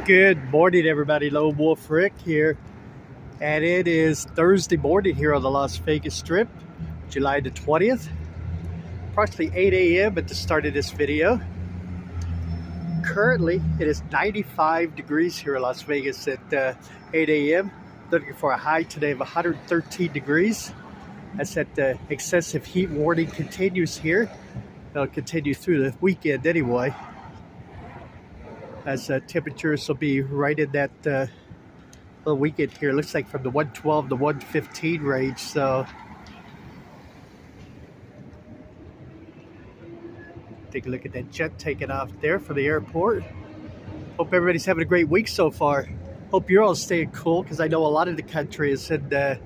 Good morning, everybody. Lone Wolf Rick here, and it is Thursday morning here on the Las Vegas Strip, July the 20th, approximately 8 a.m. at the start of this video. Currently, it is 95 degrees here in Las Vegas at 8 a.m. Looking for a high today of 113 degrees. That's that excessive heat warning continues here. It'll continue through the weekend anyway, as temperatures will be right in that little weekend here. Looks like from the 112 to 115 range. So take a look at that jet taking off there from the airport. Hope everybody's having a great week so far. Hope you're all staying cool, because I know a lot of the country is in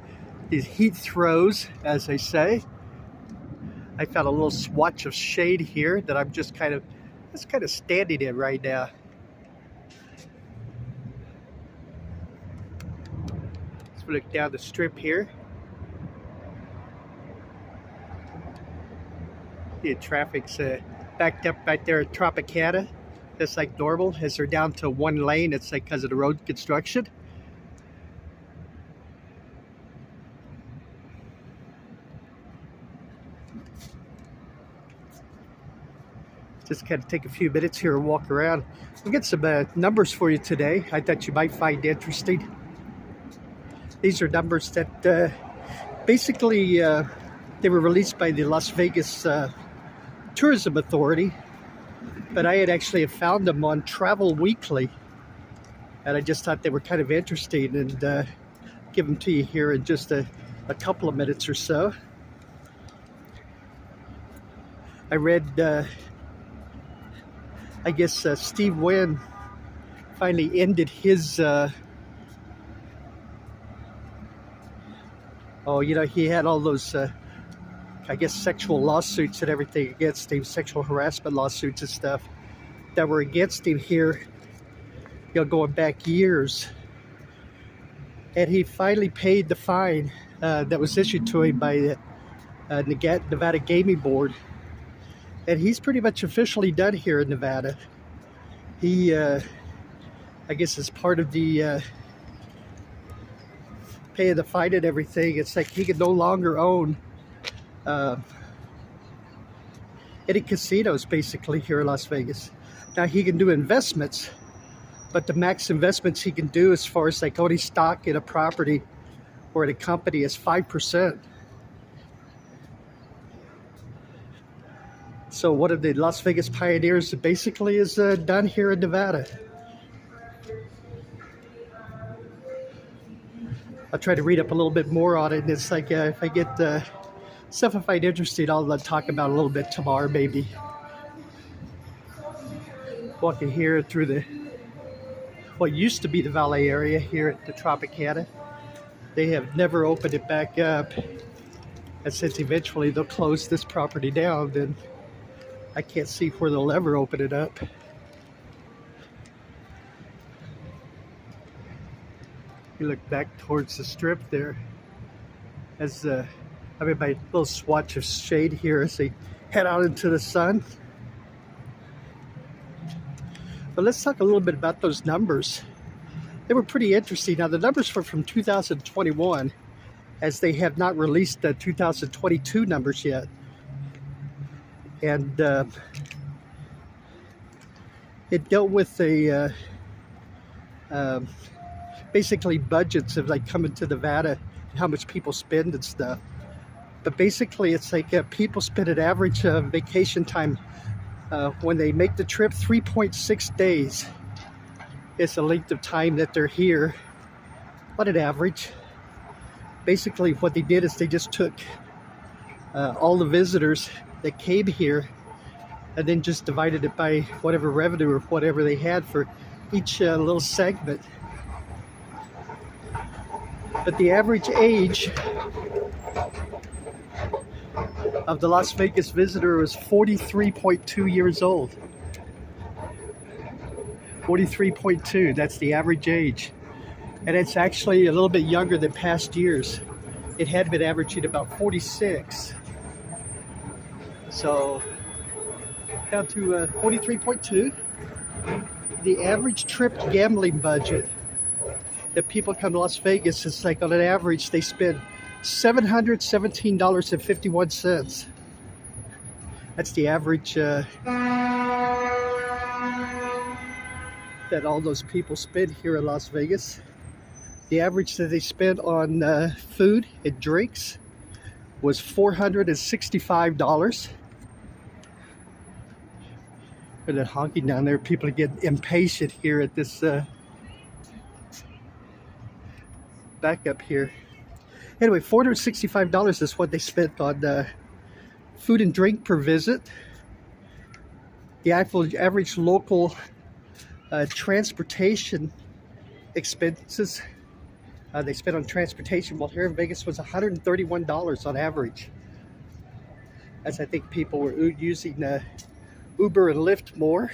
these heat throes, as they say. I found a little swatch of shade here that I'm just kind of standing in right now. Let's look down the strip here. The traffic's backed up right there at Tropicana, just like normal. As they're down to one lane, it's like because of the road construction. Just kind of take a few minutes here and walk around. We'll get some numbers for you today I thought you might find interesting. These are numbers that basically they were released by the Las Vegas Tourism Authority, but I had actually found them on Travel Weekly, and I just thought they were kind of interesting, and give them to you here in just a couple of minutes or so. I read I guess Steve Wynn finally ended his he had all those I guess sexual lawsuits and everything against him, sexual harassment lawsuits and stuff that were against him here, going back years. And he finally paid the fine that was issued to him by the Nevada Gaming Board. And he's pretty much officially done here in Nevada. He, I guess as part of the paying the fine and everything, it's like he can no longer own any casinos basically here in Las Vegas. Now he can do investments, but the max investments he can do as far as like owning stock in a property or in a company is 5%. So one of the Las Vegas pioneers basically is done here in Nevada. I'll try to read up a little bit more on it, and it's like if I get stuff I find interesting, I'll talk about a little bit tomorrow maybe. Walking here through what used to be the valet area here at the Tropicana. They have never opened it back up, and since eventually they'll close this property down, then I can't see where they'll ever open it up. You look back towards the strip there, as I'm in my little swatch of shade here as they head out into the sun. But let's talk a little bit about those numbers. They were pretty interesting. Now the numbers were from 2021, as they have not released the 2022 numbers yet. And it dealt with basically budgets of like coming to Nevada, how much people spend and stuff. But basically it's like people spend an average vacation time when they make the trip 3.6 days. It's the length of time that they're here on an average. Basically what they did is they just took all the visitors that came here and then just divided it by whatever revenue or whatever they had for each little segment. But the average age of the Las Vegas visitor was 43.2 years old. 43.2, that's the average age. And it's actually a little bit younger than past years. It had been averaging about 46. So down to 43.2. the average trip gambling budget that people come to Las Vegas is like on an average they spend $717.51. That's the average that all those people spend here in Las Vegas. The average that they spent on food and drinks was $465. And then honking down there, people get impatient here at this back up here. Anyway, $465 is what they spent on food and drink per visit. The average local transportation expenses they spent on transportation while here in Vegas was $131 on average. As I think people were using Uber and Lyft more.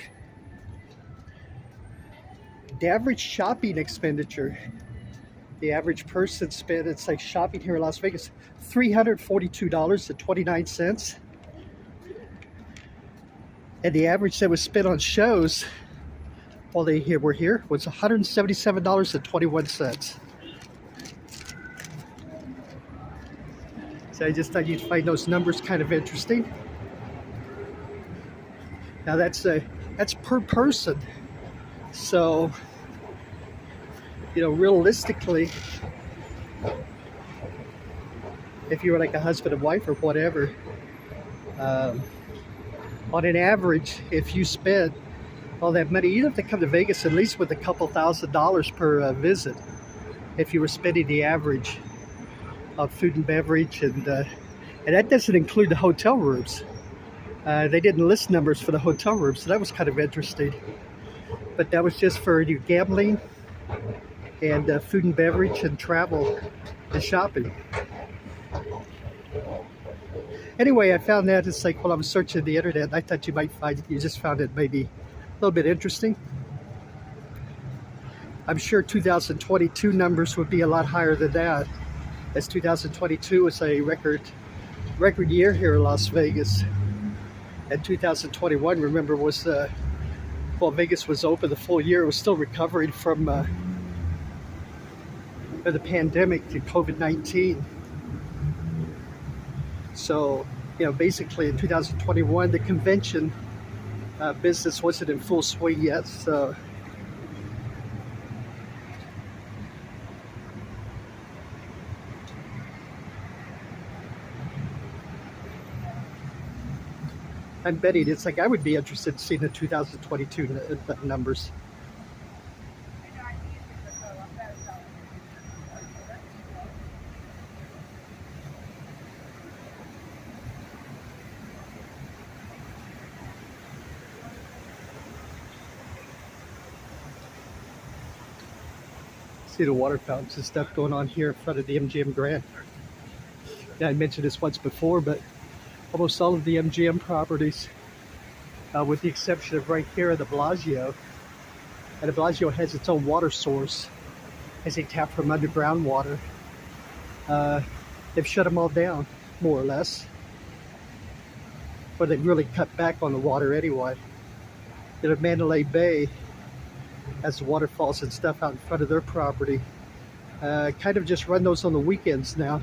The average shopping expenditure, the average person spent, it's like shopping here in Las Vegas, $342.29. And the average that was spent on shows while they were here was $177.21. So I just thought you'd find those numbers kind of interesting. Now that's per person. So, you know, realistically, if you were like a husband and wife or whatever, on an average, if you spend all that money, you'd have to come to Vegas at least with a couple $1,000s per visit if you were spending the average on food and beverage, and that doesn't include the hotel rooms. They didn't list numbers for the hotel rooms, so that was kind of interesting. But that was just for your gambling and food and beverage and travel and shopping. Anyway, I found that it's like while I was searching the internet, I thought you might find it. You just found it maybe a little bit interesting. I'm sure 2022 numbers would be a lot higher than that, as 2022 was a record year here in Las Vegas. And 2021, remember, was while Vegas was open the full year, it was still recovering from the pandemic to COVID-19. So, you know, basically in 2021, the convention business wasn't in full swing yet. So, I'm betting it's like I would be interested in seeing the 2022 numbers. See the water fountains and stuff going on here in front of the MGM Grand. Yeah, I mentioned this once before, but almost all of the MGM properties, with the exception of right here at the Bellagio, and the Bellagio has its own water source as they tap from underground water. They've shut them all down, more or less. Or they've really cut back on the water anyway. You know, Mandalay Bay has the waterfalls and stuff out in front of their property. Kind of just run those on the weekends now.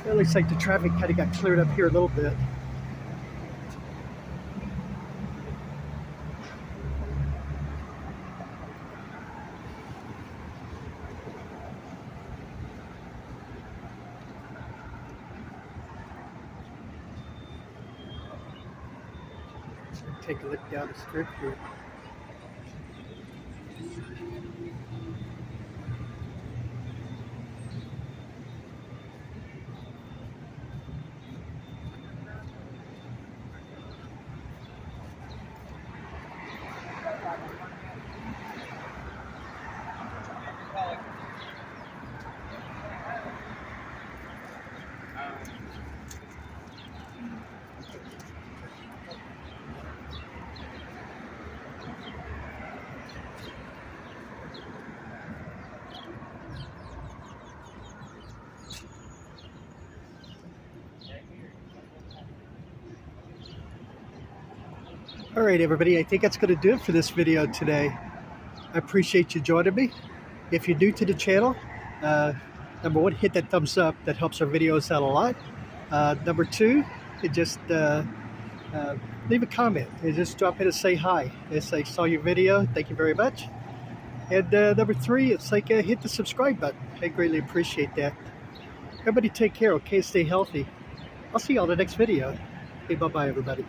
It looks like the traffic kind of got cleared up here a little bit. Take a look down the strip here. All right, everybody, I think that's going to do it for this video today. I appreciate you joining me. If you're new to the channel, number one, hit that thumbs up. That helps our videos out a lot. Number two, you just leave a comment and just drop in and say hi. It's like, saw your video, thank you very much. And number three, it's like hit the subscribe button. I greatly appreciate that. Everybody take care, okay? Stay healthy. I'll see you on the next video. Okay, bye-bye, everybody.